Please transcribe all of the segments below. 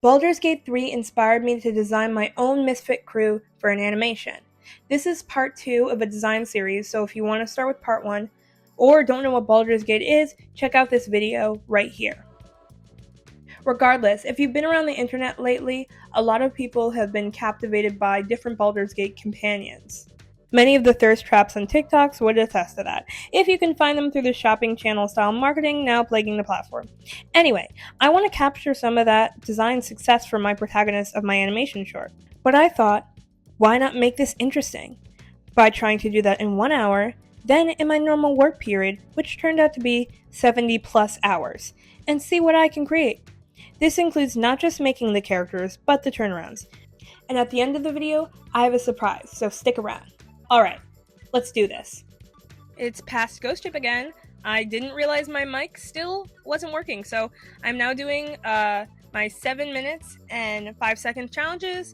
Baldur's Gate 3 inspired me to design my own Misfit crew for an animation. This is part 2 of a design series, so if you want to start with part 1, or don't know what Baldur's Gate is, check out this video right here. Regardless, if you've been around the internet lately, a lot of people have been captivated by different Baldur's Gate companions. Many of the thirst traps on TikToks would attest to that, if you can find them through the shopping channel style marketing now plaguing the platform. Anyway, I want to capture some of that design success for my protagonist of my animation short. But I thought, why not make this interesting? By trying to do that in 1 hour, then in my normal work period, which turned out to be 70 plus hours, and see what I can create. This includes not just making the characters, but the turnarounds. And at the end of the video, I have a surprise, so stick around. Alright, let's do this. It's past Ghost Ship again. I didn't realize my mic still wasn't working, so I'm now doing my 7 minutes and 5 second challenges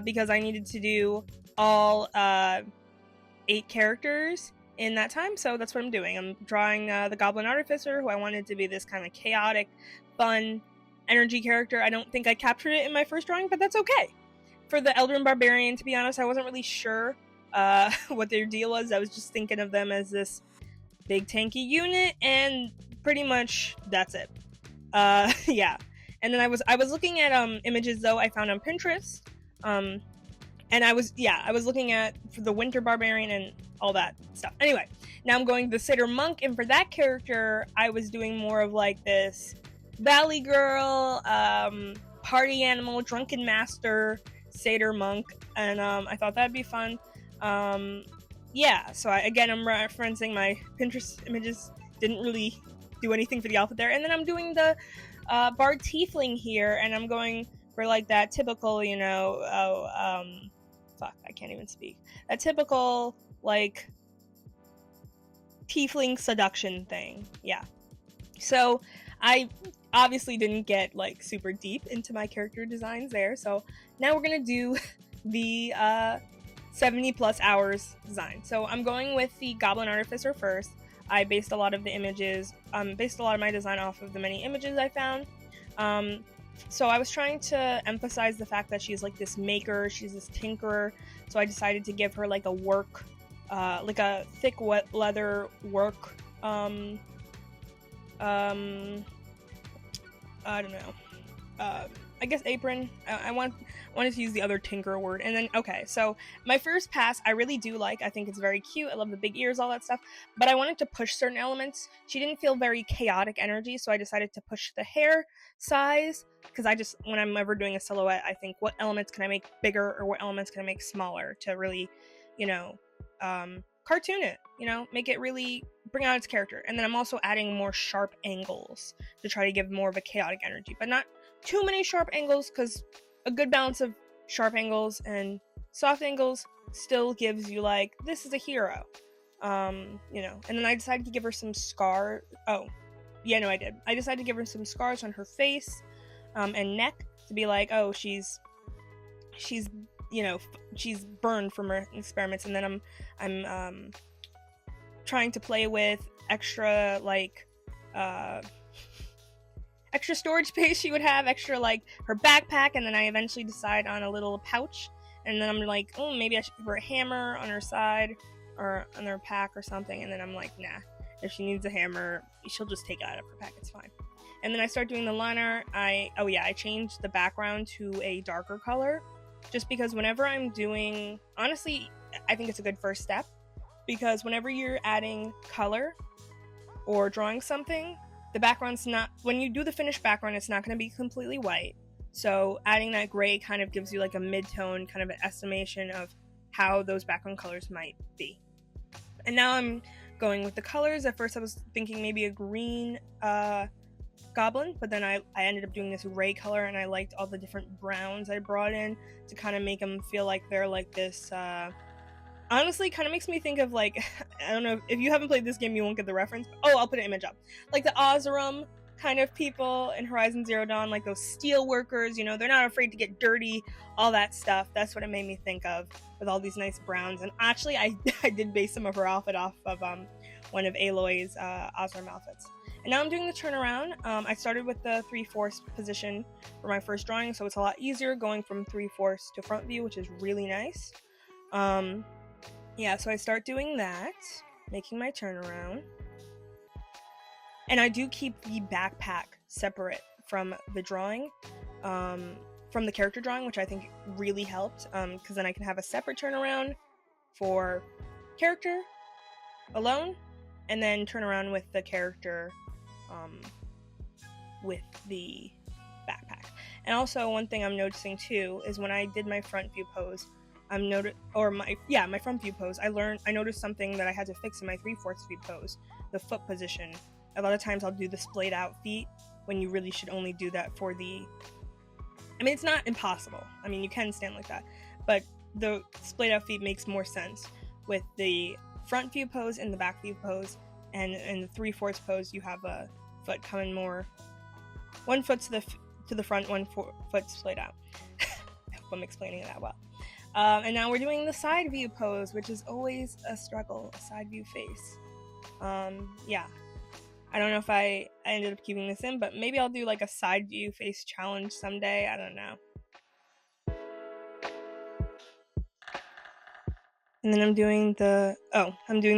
because I needed to do all 8 characters in that time, so that's what I'm doing. I'm drawing the Goblin Artificer, who I wanted to be this kind of chaotic, fun, energy character. I don't think I captured it in my first drawing, but that's okay. For the Eldrian Barbarian, to be honest, I wasn't really sure what their deal was. I was just thinking of them as this big tanky unit, and pretty much that's it. Yeah. And then I was looking at images though I found on Pinterest, and I was looking at for the Winter Barbarian and all that stuff. Anyway, now I'm going the Satyr Monk, and for that character, I was doing more of like this Valley Girl, party animal, drunken master, Satyr Monk, and I thought that'd be fun. Yeah, so I'm referencing my Pinterest images, didn't really do anything for the outfit there, and then I'm doing the Bard Tiefling here, and I'm going for like that typical, I can't even speak, that typical, like, Tiefling seduction thing, yeah. So, I obviously didn't get, like, super deep into my character designs there, so now we're gonna do the, 70 plus hours design. So I'm going with the Goblin Artificer first. I based a lot of my design off of the many images I found. So I was trying to emphasize the fact that she's like this maker, she's this tinkerer. So I decided to give her like a work, like a thick wet leather work, I don't know, I guess apron. I wanted to use the other tinker word. And then, okay, so my first pass, I really do like. I think it's very cute. I love the big ears, all that stuff. But I wanted to push certain elements. She didn't feel very chaotic energy, so I decided to push the hair size. Because when I'm ever doing a silhouette, I think, what elements can I make bigger or what elements can I make smaller to really, cartoon it, make it really bring out its character. And then I'm also adding more sharp angles to try to give more of a chaotic energy, but not too many sharp angles, because a good balance of sharp angles and soft angles still gives you like, this is a hero, and then I decided to give her some I decided to give her some scars on her face and neck to be like, oh, she's burned from her experiments. And then I'm trying to play with extra like extra storage space she would have, extra like her backpack, and then I eventually decide on a little pouch, and then I'm like, oh, maybe I should give her a hammer on her side or on her pack or something, and then I'm like, nah, if she needs a hammer, she'll just take it out of her pack, it's fine. And then I start doing the liner. I changed the background to a darker color, just because whenever I'm doing, honestly, I think it's a good first step, because whenever you're adding color or drawing something, the background's not, when you do the finished background, it's not going to be completely white. So adding that gray kind of gives you like a mid-tone kind of an estimation of how those background colors might be. And now I'm going with the colors. At first I was thinking maybe a green goblin, but then I ended up doing this gray color, and I liked all the different browns I brought in to kind of make them feel like they're like this, honestly, kind of makes me think of like, I don't know, if you haven't played this game, you won't get the reference. Oh, I'll put an image up. Like the Oseram kind of people in Horizon Zero Dawn, like those steel workers, they're not afraid to get dirty, all that stuff. That's what it made me think of, with all these nice browns. And actually, I did base some of her outfit off of one of Aloy's Oseram outfits. And now I'm doing the turnaround. I started with the 3/4 position for my first drawing, so it's a lot easier going from 3/4 to front view, which is really nice. Yeah, so I start doing that, making my turnaround. And I do keep the backpack separate from the drawing, from the character drawing, which I think really helped, because then I can have a separate turnaround for character alone, and then turn around with the character with the backpack. And also, one thing I'm noticing too is when I did my front view pose, my front view pose, I noticed something that I had to fix in my 3/4 view pose, the foot position. A lot of times I'll do the splayed out feet when you really should only do that for the, I mean, it's not impossible. I mean, you can stand like that, but the splayed out feet makes more sense with the front view pose and the back view pose. And in the 3/4 pose, you have a foot coming more, one foot to the front, one foot splayed out. I hope I'm explaining it that well. And now we're doing the side view pose, which is always a struggle, a side view face. Yeah. I don't know if I ended up keeping this in, but maybe I'll do like a side view face challenge someday. I don't know. And then I'm doing the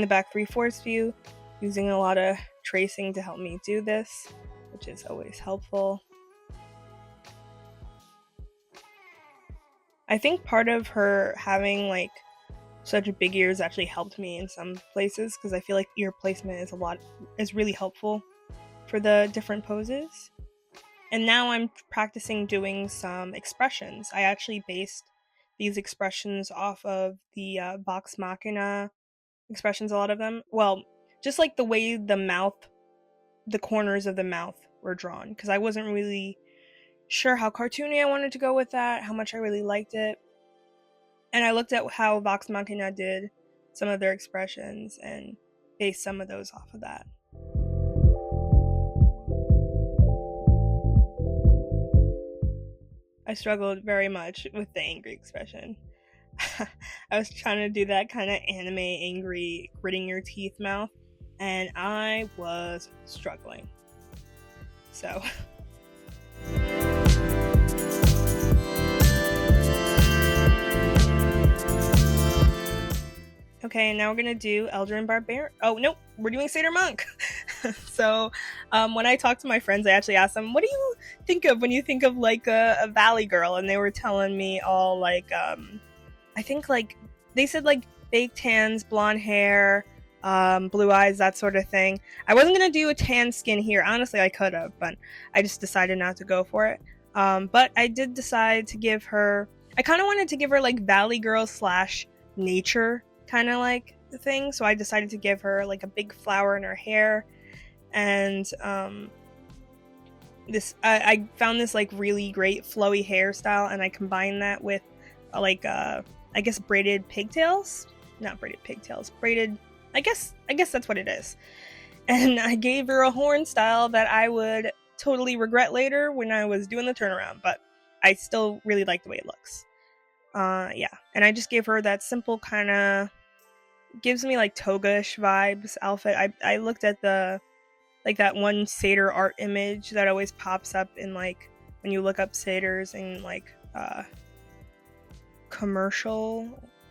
back 3/4 view, using a lot of tracing to help me do this, which is always helpful. I think part of her having like such big ears actually helped me in some places, because I feel like ear placement is really helpful for the different poses. And now I'm practicing doing some expressions. I actually based these expressions off of the Vox Machina expressions, a lot of them. Well, just like the way the corners of the mouth were drawn, because I wasn't really sure how cartoony I wanted to go with that, how much I really liked it. And I looked at how Vox Machina did some of their expressions and based some of those off of that. I struggled very much with the angry expression. I was trying to do that kind of anime angry, gritting your teeth mouth, and I was struggling. So... Okay, and now we're gonna do Eldarin Barbarian. Oh, nope, we're doing Satyr Monk. So, when I talked to my friends, I actually asked them, what do you think of when you think of like a valley girl? And they were telling me all like, I think like, they said like baked hands, blonde hair, blue eyes, that sort of thing. I wasn't gonna do a tan skin here. Honestly, I could have, but I just decided not to go for it. But I did decide to give her, I kind of wanted to give her like valley girl / nature kind of like the thing, so I decided to give her like a big flower in her hair. And I found this like really great flowy hairstyle, and I combined that with like I guess braided pigtails, not braided pigtails, braided, I guess that's what it is. And I gave her a horn style that I would totally regret later when I was doing the turnaround, but I still really like the way it looks. Yeah, and I just gave her that simple kind of, gives me like toga-ish vibes outfit. I looked at the, like that one satyr art image that always pops up in like, when you look up satyrs in like commercial,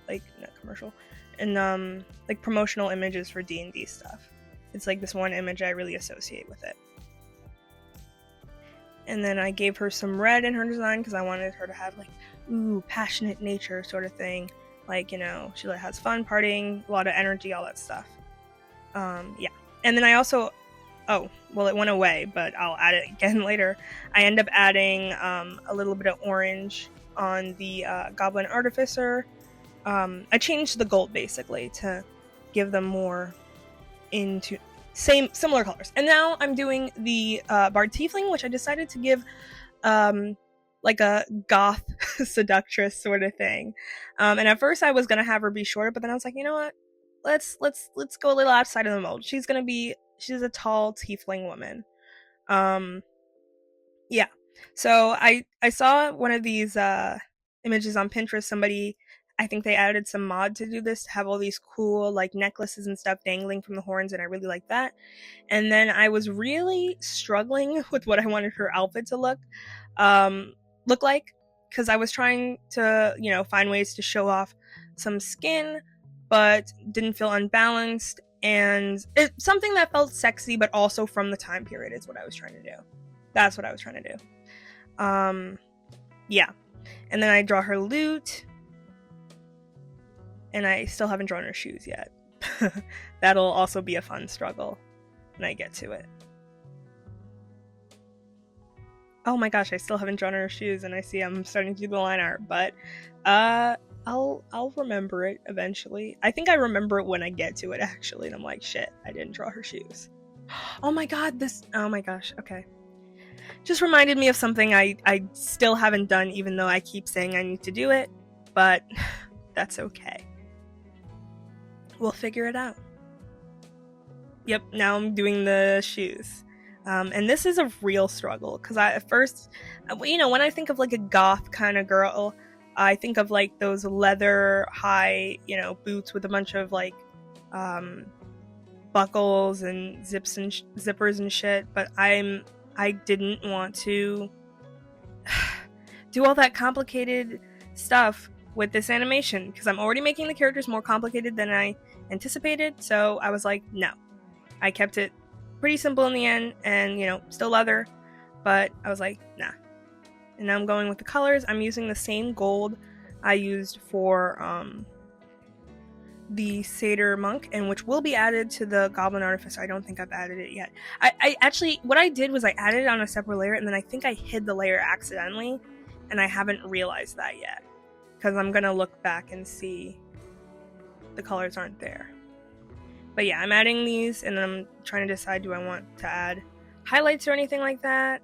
like not commercial, and like promotional images for D&D stuff. It's like this one image I really associate with it. And then I gave her some red in her design because I wanted her to have like, ooh, passionate nature sort of thing. Like, you know, she has fun partying, a lot of energy, all that stuff. Yeah. And then I also, oh, well, it went away, but I'll add it again later. I end up adding a little bit of orange on the Goblin Artificer. I changed the gold basically to give them more into similar colors. And now I'm doing the Bard Tiefling, which I decided to give like a goth seductress sort of thing. And at first I was gonna have her be shorter, but then I was like, you know what? Let's go a little outside of the mold. She's a tall tiefling woman. Yeah. So I saw one of these images on Pinterest. Somebody I think they added some mod to do this, to have all these cool like necklaces and stuff dangling from the horns, and I really like that. And then I was really struggling with what I wanted her outfit to look like, because I was trying to, you know, find ways to show off some skin, but didn't feel unbalanced, and it's something that felt sexy, but also from the time period is what I was trying to do. That's what I was trying to do. Yeah. And then I draw her loot, and I still haven't drawn her shoes yet. That'll also be a fun struggle when I get to it. Oh my gosh, I still haven't drawn her shoes, and I see I'm starting to do the line art, but I'll remember it eventually. I think I remember it when I get to it, actually, and I'm like, shit, I didn't draw her shoes. Oh my god, oh my gosh, okay. Just reminded me of something I still haven't done, even though I keep saying I need to do it, but that's okay. We'll figure it out. Yep, now I'm doing the shoes. And this is a real struggle, because at first, you know, when I think of like a goth kind of girl, I think of like those leather high, you know, boots with a bunch of like buckles and zippers and shit, but I didn't want to do all that complicated stuff with this animation, because I'm already making the characters more complicated than I anticipated, so I was like, no. I kept it pretty simple in the end, and, you know, still leather, but I was like, nah. And now I'm going with the colors. I'm using the same gold I used for the Satyr Monk, and which will be added to the Goblin Artificer. I don't think I've added it yet. I actually, what I did was I added it on a separate layer, and then I think I hid the layer accidentally, and I haven't realized that yet, because I'm gonna look back and see the colors aren't there. But yeah, I'm adding these, and I'm trying to decide, do I want to add highlights or anything like that?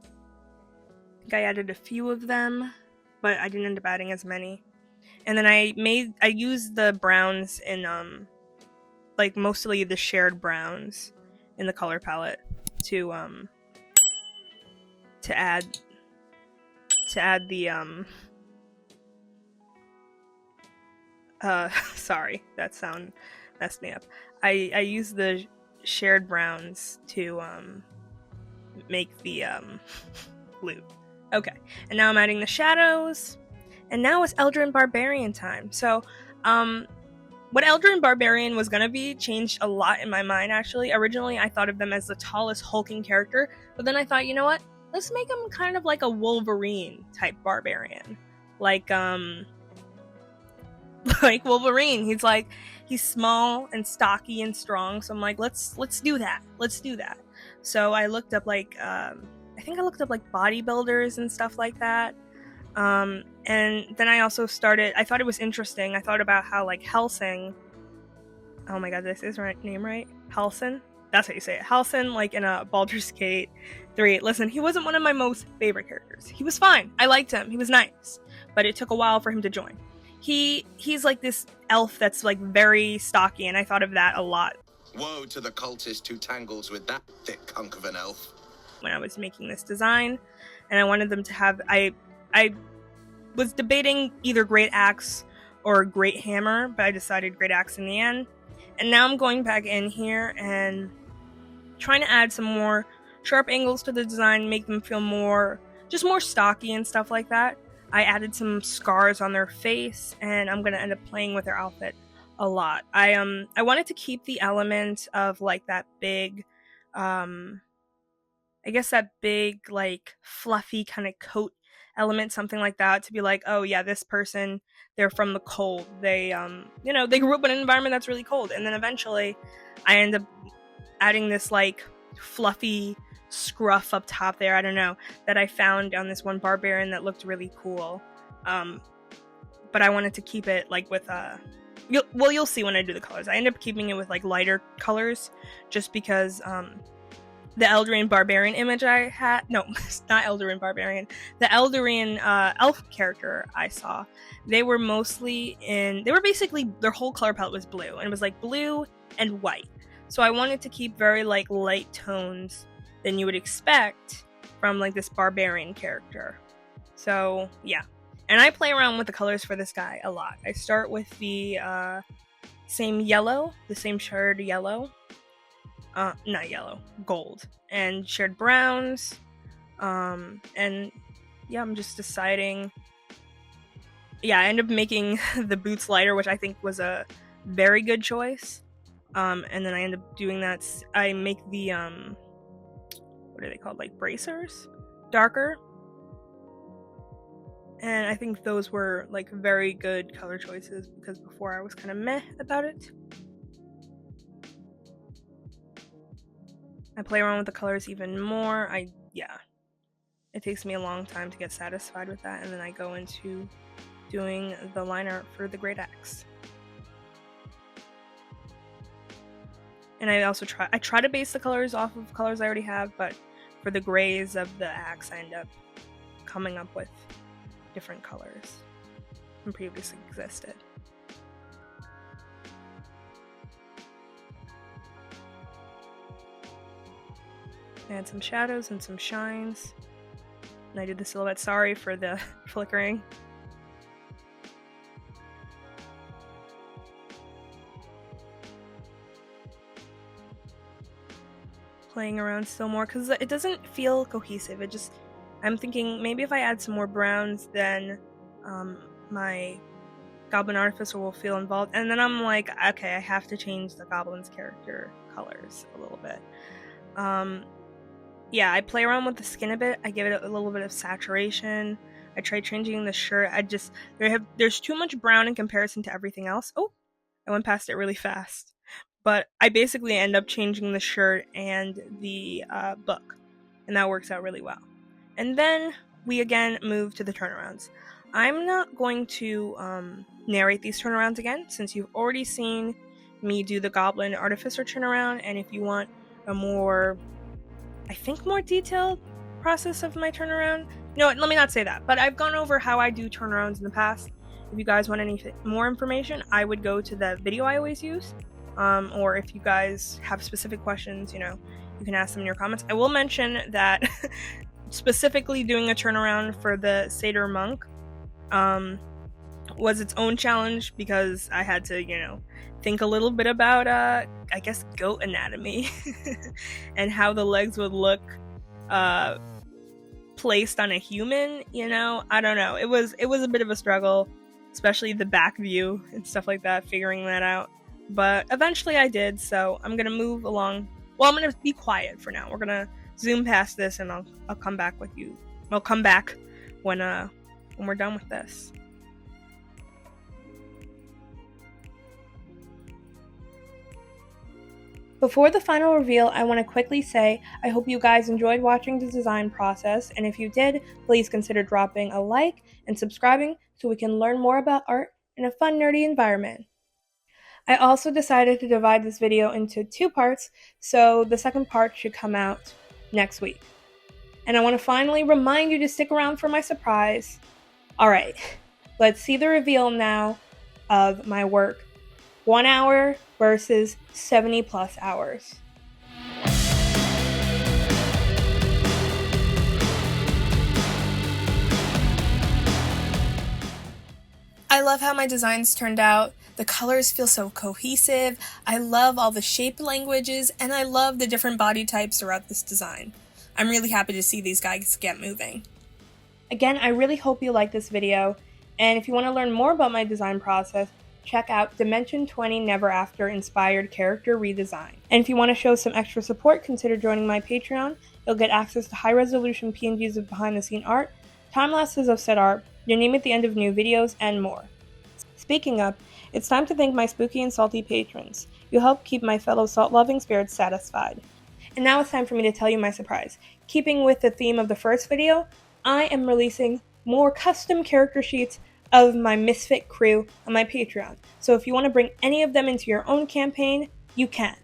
I think I added a few of them, but I didn't end up adding as many. And then I used the browns in like mostly the shared browns in the color palette to add the sorry, that sound messed me up. I used the shared browns to make the loot. Okay, and now I'm adding the shadows, and now it's Eldrian Barbarian time. So what Eldrian Barbarian was gonna be changed a lot in my mind, actually. Originally I thought of them as the tallest hulking character, but then I thought, you know what, let's make him kind of like a Wolverine type barbarian, like Wolverine. He's small and stocky and strong, so I'm like, let's do that. So I looked up like I think I looked up like bodybuilders and stuff like that. And then I also I thought it was interesting. I thought about how like Helsing, oh my god, this is right name right? Halsin? That's how you say it. Halsin, like in a Baldur's Gate 3. Listen, he wasn't one of my most favorite characters. He was fine. I liked him. He was nice. But it took a while for him to join. He's like this elf that's like very stocky, and I thought of that a lot. Woe to the cultist who tangles with that thick hunk of an elf. When I was making this design, and I wanted them to have, I was debating either Great Axe or Great Hammer, but I decided Great Axe in the end. And now I'm going back in here and trying to add some more sharp angles to the design, make them feel more stocky and stuff like that. I added some scars on their face, and I'm gonna end up playing with their outfit a lot. I wanted to keep the element of like that big, I guess that big like fluffy kind of coat element, something like that, to be like, oh yeah, this person, they're from the cold. They you know, they grew up in an environment that's really cold, and then eventually I end up adding this like fluffy scruff up top there, I don't know, that I found on this one barbarian that looked really cool. But I wanted to keep it like with you'll see when I do the colors. I end up keeping it with like lighter colors, just because the Eldrian Barbarian image I had, no, it's not Eldrian Barbarian, the Eldarian elf character I saw, they were basically, their whole color palette was blue, and it was like blue and white. So I wanted to keep very like light tones than you would expect from like this barbarian character. So yeah. And I play around with the colors for this guy a lot. I start with the same yellow, the same shard yellow. Not yellow, gold. And shared browns. And yeah, I'm just deciding. Yeah, I end up making the boots lighter, which I think was a very good choice. And then I end up doing that. I make the, what are they called? Like bracers? Darker. And I think those were like very good color choices because before I was kind of meh about it. I play around with the colors even more. It takes me a long time to get satisfied with that, and then I go into doing the line art for the Great Axe. And I also try to base the colors off of colors I already have, but for the grays of the axe, I end up coming up with different colors than previously existed. Add some shadows and some shines. And I did the silhouette. Sorry for the flickering. Playing around still more because it doesn't feel cohesive. I'm thinking maybe if I add some more browns, then my Goblin Artificer will feel involved. And then I'm like, okay, I have to change the Goblin's character colors a little bit. Yeah, I play around with the skin a bit. I give it a little bit of saturation. I try changing the shirt. There's too much brown in comparison to everything else. Oh, I went past it really fast. But I basically end up changing the shirt and the book. And that works out really well. And then we again move to the turnarounds. I'm not going to narrate these turnarounds again, since you've already seen me do the Goblin Artificer turnaround. And if you want a more detailed process of my turnaround, no, let me not say that. But I've gone over how I do turnarounds in the past. If you guys want any more information, I would go to the video I always use. Or if you guys have specific questions, you can ask them in your comments. I will mention that specifically doing a turnaround for the Satyr Monk was its own challenge because I had to, think a little bit about, I guess, goat anatomy and how the legs would look placed on a human, I don't know. It was a bit of a struggle, especially the back view and stuff like that, figuring that out. But eventually I did, so I'm going to move along. Well, I'm going to be quiet for now. We're going to zoom past this, and I'll come back with you. I'll come back when we're done with this. Before the final reveal, I want to quickly say I hope you guys enjoyed watching the design process, and if you did, please consider dropping a like and subscribing so we can learn more about art in a fun, nerdy environment. I also decided to divide this video into 2 parts, so the second part should come out next week. And I want to finally remind you to stick around for my surprise. Alright, let's see the reveal now of my work. 1 hour versus 70 plus hours. I love how my designs turned out. The colors feel so cohesive. I love all the shape languages, and I love the different body types throughout this design. I'm really happy to see these guys get moving. Again, I really hope you like this video, and if you want to learn more about my design process, check out Dimension 20 Never After Inspired Character Redesign. And if you want to show some extra support, consider joining my Patreon. You'll get access to high-resolution PNGs of behind-the-scene art, time-lapses of set art, your name at the end of new videos, and more. Speaking of, it's time to thank my spooky and salty patrons. You help keep my fellow salt-loving spirits satisfied. And now it's time for me to tell you my surprise. Keeping with the theme of the first video, I am releasing more custom character sheets of my Misfit crew on my Patreon. So if you want to bring any of them into your own campaign, you can.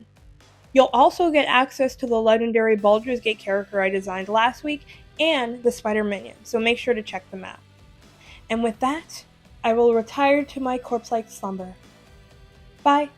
You'll also get access to the legendary Baldur's Gate character I designed last week and the spider minion, so make sure to check them out. And with that, I will retire to my corpse-like slumber. Bye!